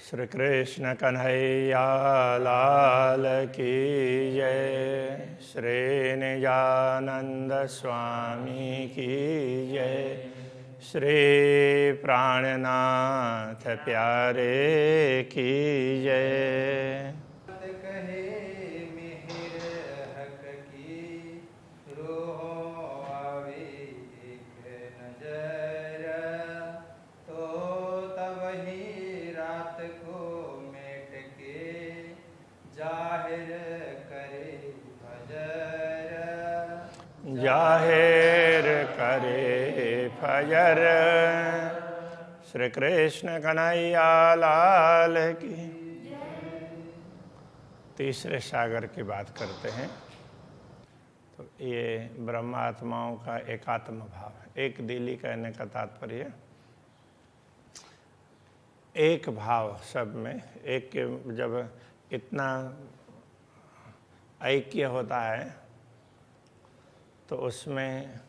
श्री कृष्ण कन्हैया लाल की जय। श्री निजानंद स्वामी की जय। श्री प्राणनाथ प्यारे की जय। जाहिर करे फजर। श्री कृष्ण कन्हैया लाल की। तीसरे सागर की बात करते हैं तो ये ब्रह्मात्माओं का एकात्म भाव है। एक दिली कहने का तात्पर्य एक भाव सब में एक के जब इतना ऐक्य होता है तो उसमें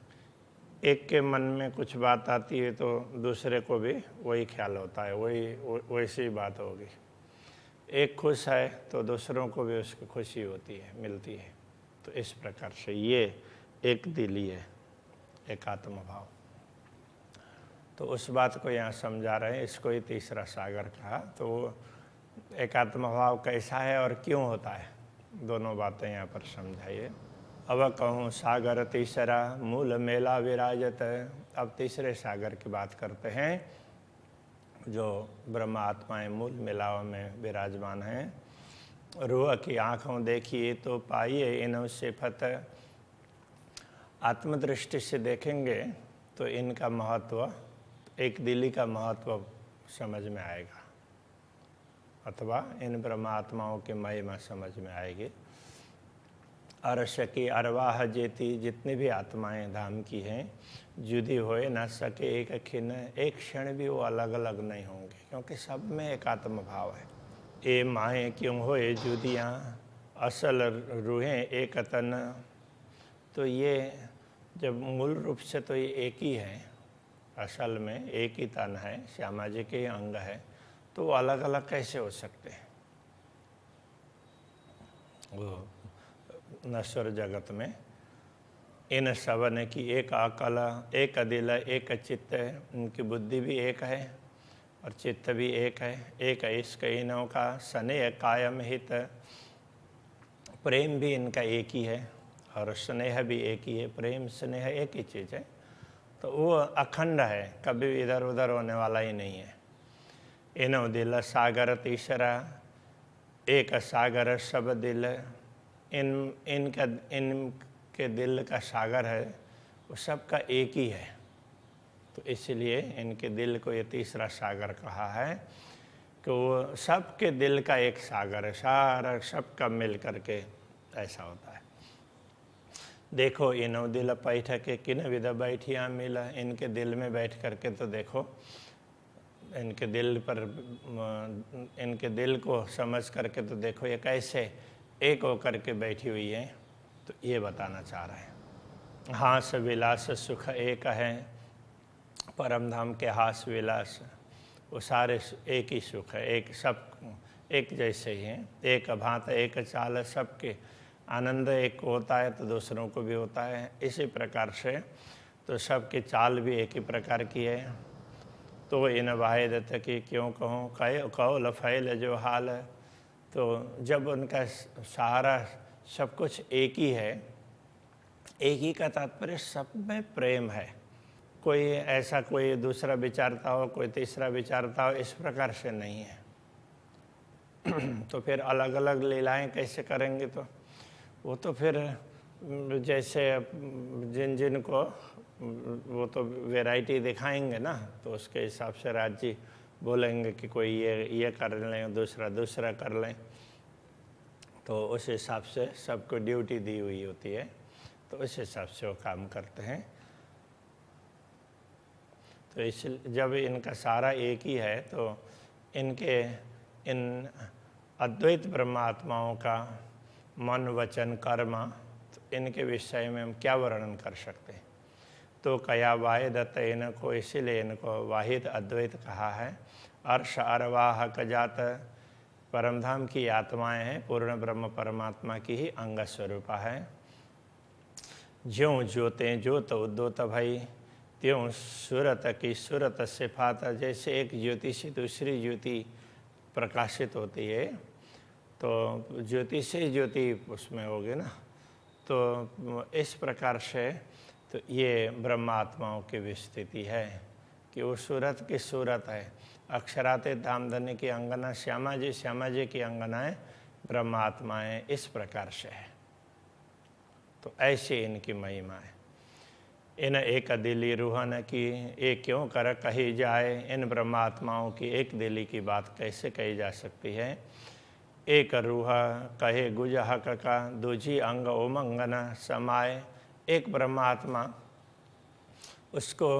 एक के मन में कुछ बात आती है तो दूसरे को भी वही ख्याल होता है, वैसी बात होगी। एक खुश है तो दूसरों को भी उसकी खुशी होती है, मिलती है। तो इस प्रकार से ये एक दिली है, एकात्म भाव। तो उस बात को यहाँ समझा रहे हैं, इसको ही तीसरा सागर कहा। तो एकात्म भाव कैसा है और क्यों होता है, दोनों बातें यहाँ पर समझाइए। अब कहूँ सागर तीसरा मूल मेला विराजत। अब तीसरे सागर की बात करते हैं जो ब्रह्म आत्माएं मूल मेलाओं में विराजमान हैं। रूह की आँखों देखिए तो पाइए इन सिफत। आत्मदृष्टि से देखेंगे तो इनका महत्व, एक दिली का महत्व समझ में आएगा, अथवा इन ब्रह्मात्माओं की महिमा समझ में आएगी। अरश की अरवाह जेती, जितनी भी आत्माएं धाम की हैं, जुदी होए न सके एक खिन। एक क्षण भी वो अलग अलग नहीं होंगे, क्योंकि सब में एकात्म भाव है। ए माएँ क्यों होए जुदियाँ, असल रूहें एक तन। तो ये जब मूल रूप से तो ये एक ही है, असल में एक ही तन है, श्यामा जी के अंग है, तो वो अलग अलग कैसे हो सकते हैं। वो नश्वर जगत में इन सबन की एक अकल, एक दिल, एक चित्त है। उनकी बुद्धि भी एक है और चित्त भी एक है। एक इश्क इनों का स्नेह कायम हित। प्रेम भी इनका एक ही है और स्नेह भी एक ही है। प्रेम स्नेह एक ही चीज़ है, तो वो अखंड है, कभी इधर उधर होने वाला ही नहीं है। इनो दिल सागर तीसरा, एक सागर सब दिल। इनके दिल का सागर है, वो सबका एक ही है। तो इसलिए इनके दिल को ये तीसरा सागर कहा है कि वो सबके दिल का एक सागर है, सारा सबका मिल करके ऐसा होता है। देखो इनो दिल बैठ के किन विध बैठिया मिला। इनके दिल में बैठ करके तो देखो, इनके दिल पर, इनके दिल को समझ करके तो देखो ये कैसे एक होकर के बैठी हुई है। तो ये बताना चाह रहे हैं। हास विलास सुख एक है, परम धाम के हास विलास वो सारे एक ही सुख है, एक सब एक जैसे ही हैं। एक भांत एक चाल, सबके आनंद एक होता है तो दूसरों को भी होता है। इसी प्रकार से तो सबकी चाल भी एक ही प्रकार की है। तो इन वाहिदत की क्यों कहूँ, कहो लफैल जो हाल है। तो जब उनका सहारा सब कुछ एक ही है, एक ही का तात्पर्य सब में प्रेम है। कोई ऐसा कोई दूसरा विचारता हो, कोई तीसरा विचारता हो, इस प्रकार से नहीं है। तो फिर अलग अलग लीलाएं कैसे करेंगे, तो वो तो फिर जैसे जिन जिन को वो तो वैरायटी दिखाएंगे ना, तो उसके हिसाब से राज जी बोलेंगे कि कोई ये कर लें, दूसरा कर लें। तो उस हिसाब से सबको ड्यूटी दी हुई होती है, तो उस हिसाब से वो काम करते हैं। तो इस जब इनका सारा एक ही है तो इनके इन अद्वैत ब्रह्मात्माओं का मन वचन कर्म, तो इनके विषय में हम क्या वर्णन कर सकते हैं। तो कया वाहिदत, इनको इसीलिए इनको वाहिद अद्वैत कहा है। अर्श अरवाहक जात, परमधाम की आत्माएं हैं, पूर्ण ब्रह्म परमात्मा की ही अंग स्वरूपा है। ज्यों ज्योतें ज्योत उद्योत भई, त्यों सूरत की सूरत सिफात। जैसे एक ज्योति से दूसरी ज्योति प्रकाशित होती है, तो ज्योति से ज्योति उसमें होगी ना, तो इस प्रकार से तो ये ब्रह्मात्माओं की विस्तृति है कि वो सूरत की सूरत है। अक्षराते धामधनी की अंगना श्यामा जी की अंगनाएं ब्रह्मात्माएं इस प्रकार से है। तो ऐसे इनकी महिमा है। इन एक दिली रूहन की एक क्यों कर कही जाए, इन ब्रह्मात्माओं की एक दिली की बात कैसे कही जा सकती है। एक रूह कहे गुज हक का, दूजी अंग ओमंगन समाए। एक ब्रह्मात्मा उसको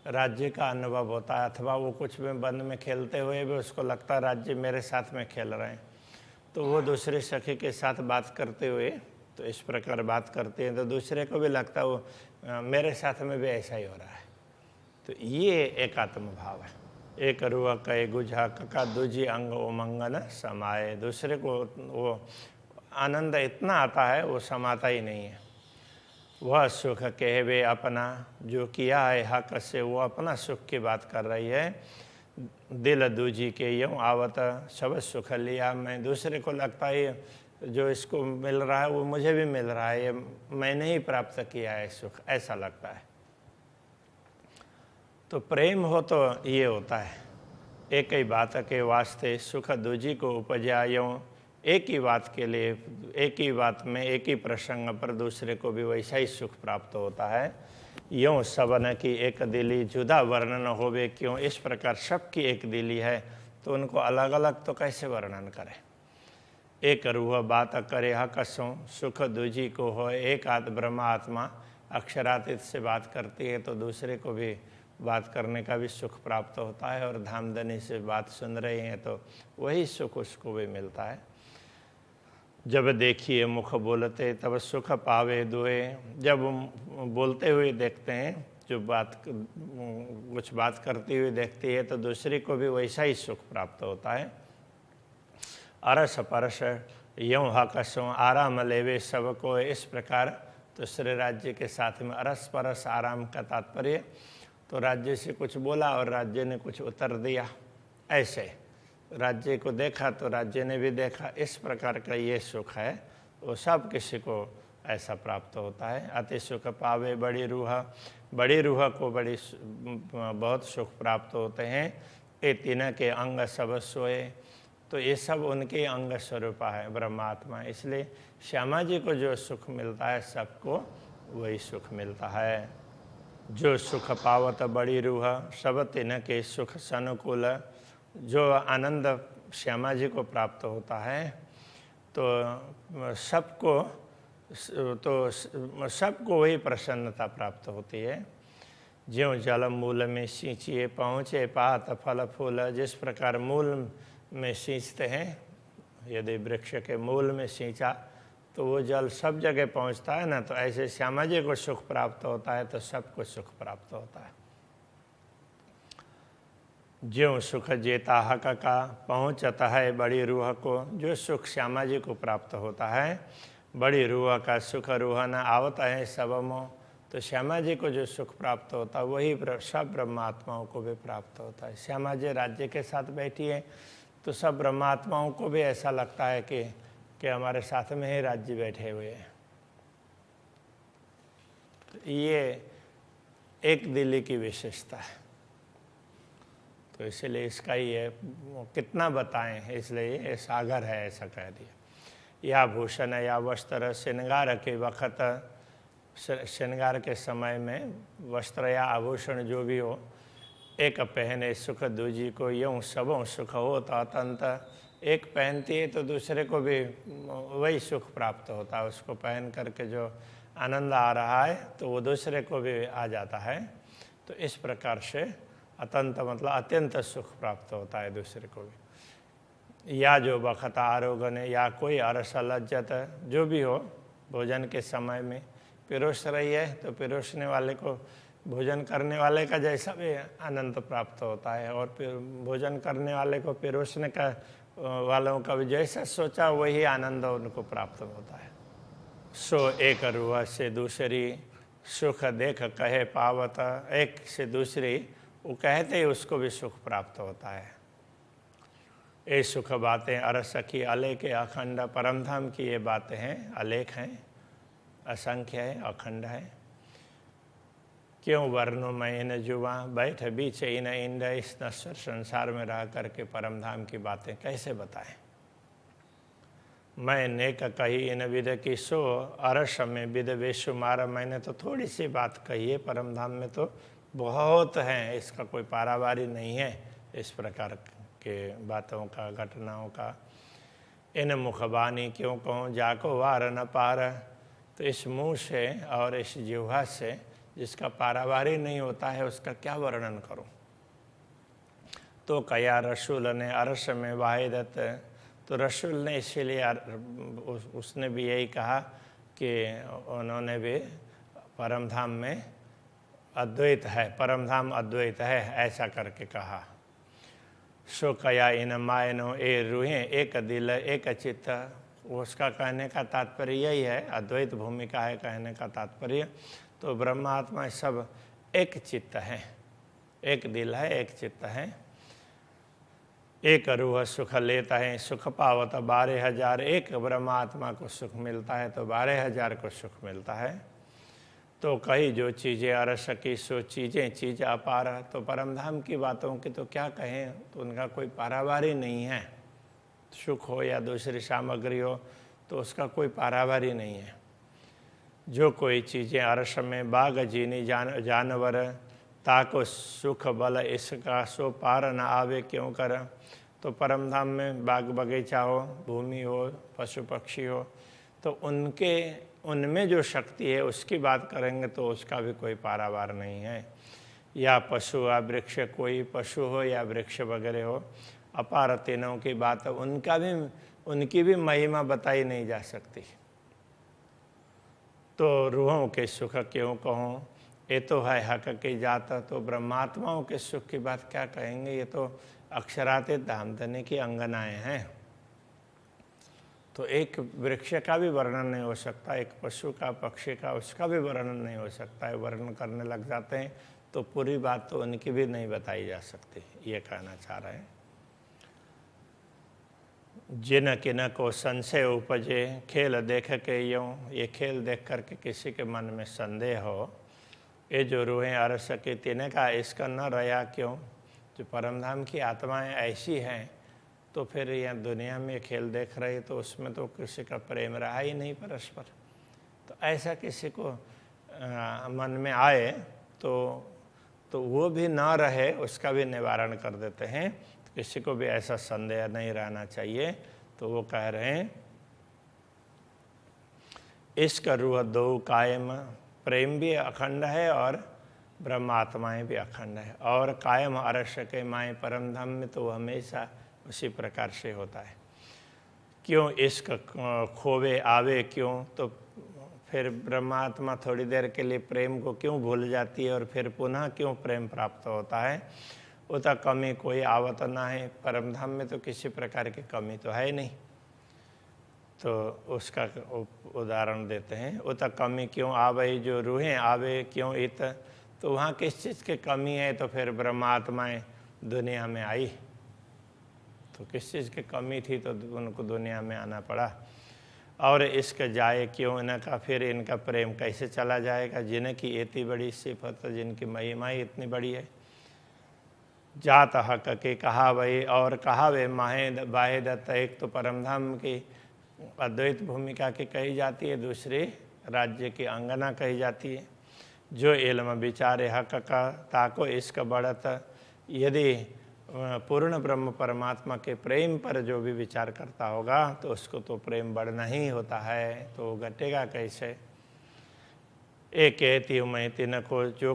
राज्य का अनुभव होता है, अथवा वो कुछ में वन में खेलते हुए भी उसको लगता है राज्य मेरे साथ में खेल रहे हैं, तो वो दूसरे सखी के साथ बात करते हुए तो इस प्रकार बात करते हैं, तो दूसरे को भी लगता है वो मेरे साथ में भी ऐसा ही हो रहा है। तो ये एकात्म भाव है। एक रूह कहे गुझा का, दूजी अंग उमंगन समाए। दूसरे को वो आनंद इतना आता है वो समाता ही नहीं है। वह सुख कहवे अपना, जो किया है हक से वो अपना सुख की बात कर रही है। दिल दूजी के यूँ आवत, सब सुख लिया मैं। दूसरे को लगता है जो इसको मिल रहा है वो मुझे भी मिल रहा है, ये मैंने ही प्राप्त किया है सुख, ऐसा लगता है। तो प्रेम हो तो ये होता है, एक ही बात के वास्ते सुख दूजी को उपजा यूँ। एक ही बात के लिए, एक ही बात में, एक ही प्रसंग पर दूसरे को भी वैसा ही सुख प्राप्त होता है। यूँ सबन की एक दिली जुदा वर्णन होवे क्यों। इस प्रकार सबकी एक दिली है तो उनको अलग अलग तो कैसे वर्णन करें। एक रूह बात करे हकसों, सुख दूजी को हो। एक आत्म ब्रह्मात्मा अक्षरातीत से बात करती है तो दूसरे को भी बात करने का भी सुख प्राप्त होता है, और धामधनी से बात सुन रहे हैं तो वही सुख उसको भी मिलता है। जब देखिए मुख बोलते तब सुख पावे दुए। जब बोलते हुए देखते हैं, जो बात कुछ बात करती हुई देखती है तो दूसरे को भी वैसा ही सुख प्राप्त होता है। अरस परस यूँ हकसों, आराम लेवे सबको। इस प्रकार दूसरे राज्य के साथ में अरस परस आराम का तात्पर्य तो राज्य से कुछ बोला और राज्य ने कुछ उत्तर दिया, ऐसे राज्य को देखा तो राज्य ने भी देखा। इस प्रकार का ये सुख है, वो सब किसी को ऐसा प्राप्त होता है। अति सुख पावे बड़ी रूह, बड़ी रूह को बहुत सुख प्राप्त होते हैं। ये तीन के अंग सब सोए, तो ये सब उनके अंग स्वरूपा है ब्रह्मात्मा। इसलिए श्यामा जी को जो सुख मिलता है सबको वही सुख मिलता है। जो सुख पावत बड़ी रूह, सब तीन के सुख सनुकूल। जो आनंद श्यामा जी को प्राप्त होता है तो सबको वही प्रसन्नता प्राप्त होती है। ज्यों जल मूल में सींचिए पहुँचे पात फल फूल। जिस प्रकार मूल में सींचते हैं, यदि वृक्ष के मूल में सींचा तो वो जल सब जगह पहुंचता है ना, तो ऐसे श्यामा जी को सुख प्राप्त होता है तो सबको सुख प्राप्त होता है। ज्यों सुख जेता हक का, पहुँचता है बड़ी रूह को। जो सुख श्यामा जी को प्राप्त होता है, बड़ी रूह का सुख रूह न आवत है सबमो। तो श्यामा जी को जो सुख प्राप्त होता है वही सब ब्रह्मात्माओं को भी प्राप्त होता है। श्यामा जी राज्य के साथ बैठी है तो सब ब्रह्मात्माओं को भी ऐसा लगता है कि हमारे साथ में ही राज्य बैठे हुए हैं। तो ये एक दिली की विशेषता है। तो इसलिए इसका ये कितना बताएं, इसलिए ये सागर है ऐसा कह दिया। या भूषण या वस्त्र, श्रृंगार के वक़्त, श्रृंगार के समय में वस्त्र या आभूषण जो भी हो, एक पहने सुख दूजी को यूँ सबों सुख हो तो अतंत। एक पहनती है तो दूसरे को भी वही सुख प्राप्त होता है। उसको पहन करके जो आनंद आ रहा है तो वो दूसरे को भी आ जाता है। तो इस प्रकार से अतंत मतलब अत्यंत सुख प्राप्त होता है दूसरे को भी। या जो बखत आरोगन, या कोई अरस लज्जत, जो भी हो भोजन के समय में पिरोस रही है तो पिरोसने वाले को भोजन करने वाले का जैसा भी आनंद प्राप्त होता है, और फिर भोजन करने वाले को पिरोसने का वालों का भी जैसा सोचा वही आनंद उनको प्राप्त होता है। सो एक रूह से दूसरी सुख देख कहे पावत, एक से दूसरी वो कहते ही उसको भी सुख प्राप्त होता है। ये सुख बातें अरस सखी अलेख अखंड, परमधाम की ये बातें हैं, अलेख हैं, असंख्य है, अखंड है। क्यों वर्णों में इन जुआ, बैठ बीच इन इंड, इस नश्वर संसार में रह करके परमधाम की बातें कैसे बताएं। मैं नेक कही इन विद की सो अरस में विद बेशुमार, मैंने तो थोड़ी सी बात कही है, परमधाम में तो बहुत है, इसका कोई पारावारी नहीं है इस प्रकार के बातों का, घटनाओं का। इन मुखबानी क्यों कहूँ जाको वार न पार, तो इस मुँह से और इस जिह्वा से जिसका पारावारी नहीं होता है उसका क्या वर्णन करूं। तो कया रसूल ने अरस में वाहिदत, तो रसूल ने इसीलिए उसने भी यही कहा कि उन्होंने भी परमधाम में अद्वैत है, परमधाम अद्वैत है, ऐसा करके कहा। सो कया इन मायनो ए रूहें एक दिल एक चित्त, उसका कहने का तात्पर्य यही है, अद्वैत भूमिका है कहने का तात्पर्य। तो ब्रह्मात्मा सब एक चित्त है, एक दिल है, एक चित्त है। एक रूह सुख लेता है सुख पावत 12,000, एक ब्रह्मात्मा को सुख मिलता है तो 12,000 को सुख मिलता है। तो कही जो चीज़ें अरस की सो चीज़ें चीज़ अपार, तो परमधाम की बातों की तो क्या कहें, तो उनका कोई पारावारी नहीं है। सुख हो या दूसरी सामग्री हो तो उसका कोई पारावारी नहीं है। जो कोई चीज़ें अरस में बाग जीनी जानवर, ताको सुख बल इसका सो पार न आवे क्यों कर। तो परमधाम में बाग बगीचा हो, भूमि हो, पशु पक्षी हो, तो उनमें जो शक्ति है उसकी बात करेंगे तो उसका भी कोई पारावार नहीं है। या पशु या वृक्ष, कोई पशु हो या वृक्ष वगैरह हो, अपार तीनों की बात, उनकी भी महिमा बताई नहीं जा सकती। तो रूहों के सुख क्यों कहूँ, ये तो है हक की जात, तो ब्रह्मात्माओं के सुख की बात क्या कहेंगे, ये तो अक्षरातीत धामधनी की अंगनाएं हैं। तो एक वृक्ष का भी वर्णन नहीं हो सकता, एक पशु का, पक्षी का, उसका भी वर्णन नहीं हो सकता है। वर्णन करने लग जाते हैं तो पूरी बात तो उनकी भी नहीं बताई जा सकती, ये कहना चाह रहे हैं। जिन किन को संशय उपजे खेल देख के यूँ, ये खेल देख करके किसी के मन में संदेह हो, ये जो रूहें अरस की तिने का इसका न रहा क्यों। जो परमधाम की आत्माएं ऐसी हैं तो फिर यह दुनिया में खेल देख रही, तो उसमें तो किसी का प्रेम रहा ही नहीं परस्पर। तो ऐसा किसी को मन में आए तो वो भी ना रहे, उसका भी निवारण कर देते हैं। तो किसी को भी ऐसा संदेह नहीं रहना चाहिए। तो वो कह रहे हैं इश्क रूह दो कायम, प्रेम भी अखंड है और ब्रह्मात्माएं भी अखंड है। और कायम अरस के माए परमधाम में तो हमेशा उसी प्रकार से होता है। क्यों इश्क खोवे आवे क्यों, तो फिर ब्रह्मात्मा थोड़ी देर के लिए प्रेम को क्यों भूल जाती है और फिर पुनः क्यों प्रेम प्राप्त होता है। उता कमी कोई आवत ना है, परमधाम में तो किसी प्रकार की कमी तो है नहीं। तो उसका उदाहरण देते हैं, उता कमी क्यों आवे जो रूहें आवे क्यों इत, तो वहाँ किस चीज़ की कमी है तो फिर ब्रह्मात्माएं दुनिया में आई। तो किस चीज़ की कमी थी तो उनको दुनिया में आना पड़ा। और इश्क जाए क्यों इनका, फिर इनका प्रेम कैसे चला जाएगा, जिनकी इतनी बड़ी सिफत, जिनकी महिमा ही इतनी बड़ी है। जात हक के कहा वही और कहा वे माहे बाहेदत्त, एक तो परमधाम की अद्वैत भूमिका की कही जाती है, दूसरी राज्य की अंगना कही जाती है। जो इल्म विचारे हक का ताको इश्क बढ़त, यदि पूर्ण ब्रह्म परमात्मा के प्रेम पर जो भी विचार करता होगा तो उसको तो प्रेम बढ़ना ही होता है, तो घटेगा कैसे। एक कहती हूँ मैं तिन को जो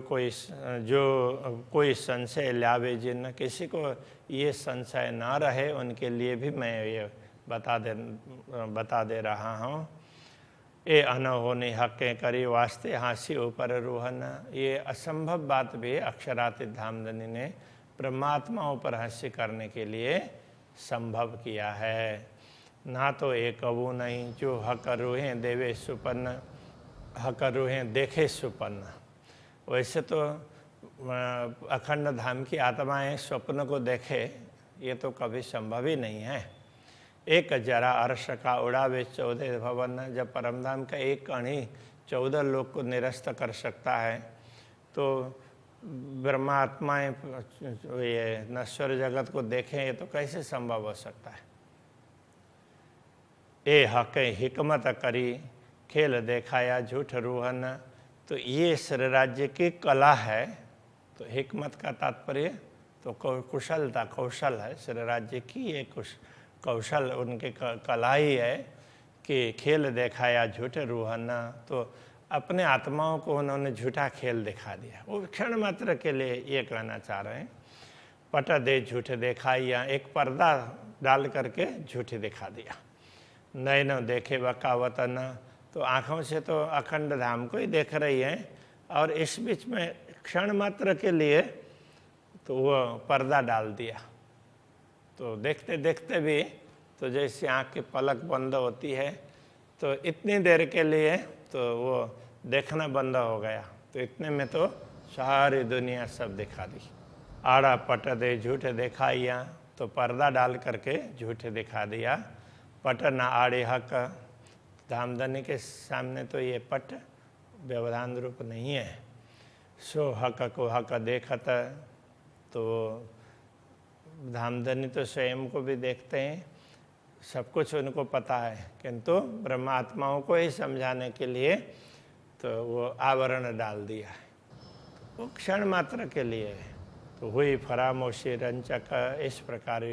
कोई संशय लावे जिन, किसी को ये संशय ना रहे उनके लिए भी मैं ये बता दे रहा हूँ। ये अनहोनी हकें करी वास्ते हांसी ऊपर रूहन। ये असंभव बात भी अक्षरातीत धामधनी ने परमात्माओं पर हास्य करने के लिए संभव किया है। ना तो एक अबू नहीं जो हक रूहें देवे सुपन्न, हक रूहें देखे सुपन्न। वैसे तो अखंड धाम की आत्माएं स्वप्न को देखे, ये तो कभी संभव ही नहीं है। एक जरा अर्श का उड़ावे 14 भवन। जब परमधाम का एक कण ही 14 लोक को निरस्त कर सकता है, तो ब्रह्मात्माएं ये नश्वर जगत को देखें, ये तो कैसे संभव हो सकता है। ए हक हिकमत करी खेल दिखाया झूठ रूहन। तो ये श्री राज्य की कला है। तो हिकमत का तात्पर्य तो कुशलता, कौशल है। श्री राज्य की ये कौशल उनके कला ही है कि खेल दिखाया झूठ रूहन। तो अपने आत्माओं को उन्होंने झूठा खेल दिखा दिया। वो क्षण मात्र के लिए ये कहना चाह रहे हैं, पट दे झूठ दिखाइया, एक पर्दा डाल करके झूठ दिखा दिया। नैनो देखे बकावतन, तो आँखों से तो अखंड धाम को ही देख रही हैं, और इस बीच में क्षण मात्र के लिए तो वो पर्दा डाल दिया। तो देखते देखते भी तो जैसे आँख की पलक बंद होती है, तो इतनी देर के लिए तो वो देखना बंद हो गया। तो इतने में तो सारी दुनिया सब दिखा दी। आड़ा पट दे झूठ दिखाइया, तो पर्दा डाल करके झूठ दिखा दिया। पट न आड़े हक, धामधनी के सामने तो ये पट व्यवधान रूप नहीं है। सो हक को हक देखत, तो धामधनी तो स्वयं को भी देखते हैं, सब कुछ उनको पता है, किंतु ब्रह्मात्माओं को ही समझाने के लिए तो वो आवरण डाल दिया है। वो क्षण मात्र के लिए है। तो हुई फरामोशी रंचक, इस प्रकार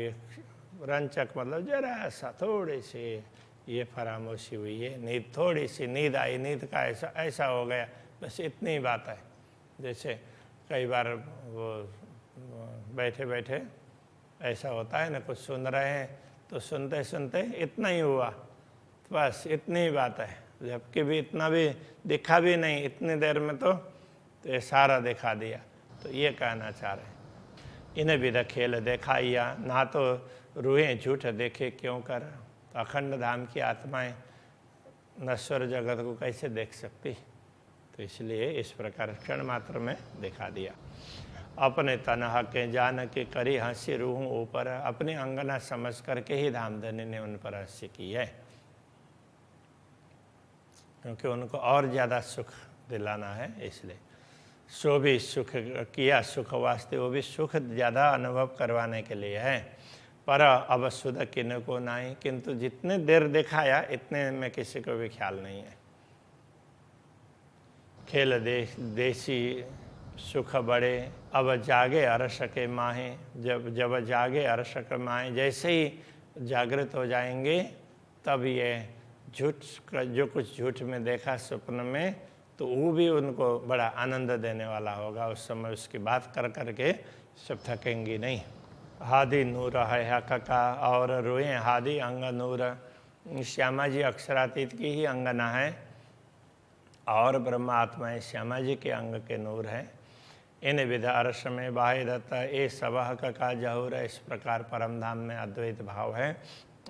रंचक मतलब जरा सा थोड़ी सी ये फरामोशी हुई है, नींद थोड़ी सी नींद आई, नींद का ऐसा हो गया, बस इतनी ही बात है। जैसे कई बार वो बैठे बैठे ऐसा होता है ना, कुछ सुन रहे हैं तो सुनते सुनते इतना ही हुआ, बस इतनी ही बात है, जबकि भी इतना भी दिखा भी नहीं, इतनी देर में तो ये सारा दिखा दिया। तो ये कहना चाह रहे हैं, इन्हें विध खेल दिखाइया, ना तो रूहें झूठ देखे क्यों कर। तो अखंड धाम की आत्माएं नश्वर जगत को कैसे देख सकती, तो इसलिए इस प्रकार क्षण मात्र में दिखा दिया। अपने तनहा के जान के करी हंसी रूह ऊपर, अपनी अंगना समझ करके ही धामधनी ने उन पर हंसी की है, क्योंकि उनको और ज़्यादा सुख दिलाना है। इसलिए सो भी सुख किया सुख वास्ते, वो भी सुख ज़्यादा अनुभव करवाने के लिए है। पर अब सुध किन को नहीं, किंतु जितने देर दिखाया इतने में किसी को भी ख्याल नहीं है। खेल देसी सुख बड़े, अब जागे अरस के माहे, जब जागे अरस के माहे, जैसे ही जागृत हो जाएंगे तब ये झूठ, जो कुछ झूठ में देखा स्वप्न में, तो वो भी उनको बड़ा आनंद देने वाला होगा। उस समय उसकी बात कर करके सब थकेंगी नहीं। हादी नूर है हक का, और रोए हादी अंग नूर। श्यामा जी अक्षरातीत की ही अंगना है, और ब्रह्मात्मा श्यामा जी के अंग के नूर है। इन विध अर्श में बाह्य दत्ता, ये सब हक का जहूर। इस प्रकार परम धाम में अद्वैत भाव है।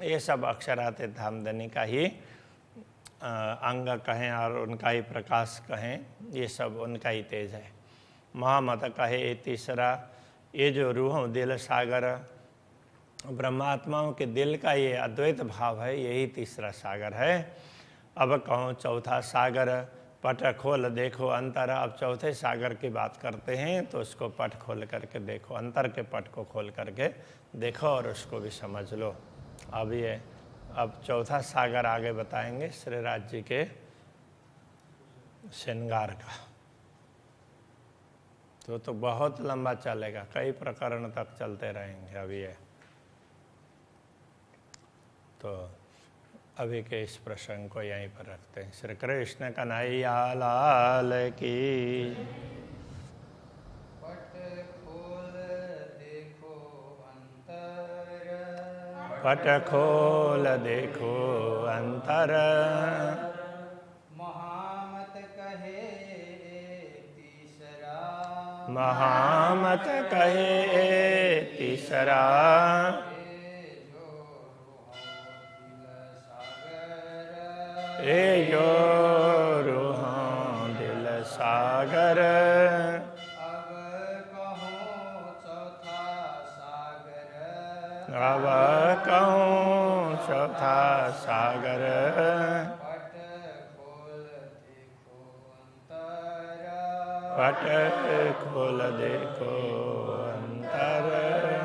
ये सब अक्षरातीत धामधनी का ही अंग कहें और उनका ही प्रकाश कहें, ये सब उनका ही तेज है। महामत कहे ये तीसरा, ये जो रूह दिल सागर, ब्रह्मात्माओं के दिल का ये अद्वैत भाव है, यही तीसरा सागर है। अब कहूँ चौथा सागर, पट खोल देखो अंतर। अब चौथे सागर की बात करते हैं, तो उसको पट खोल करके देखो, अंतर के पट को खोल करके देखो और उसको भी समझ लो। अब चौथा सागर आगे बताएंगे श्री राज्य के श्रृंगार का, तो बहुत लंबा चलेगा, कई प्रकरण तक चलते रहेंगे। अभी ये तो अभी के इस प्रसंग को यहीं पर रखते हैं। श्री कृष्ण कन्हैया लाल की। पट खोल देखो अंतर, महामत कहे तीसरा, ए जो रूहां दिल सागर, अब कहूँ चौथा सागर, पट खोल देखो अंतर।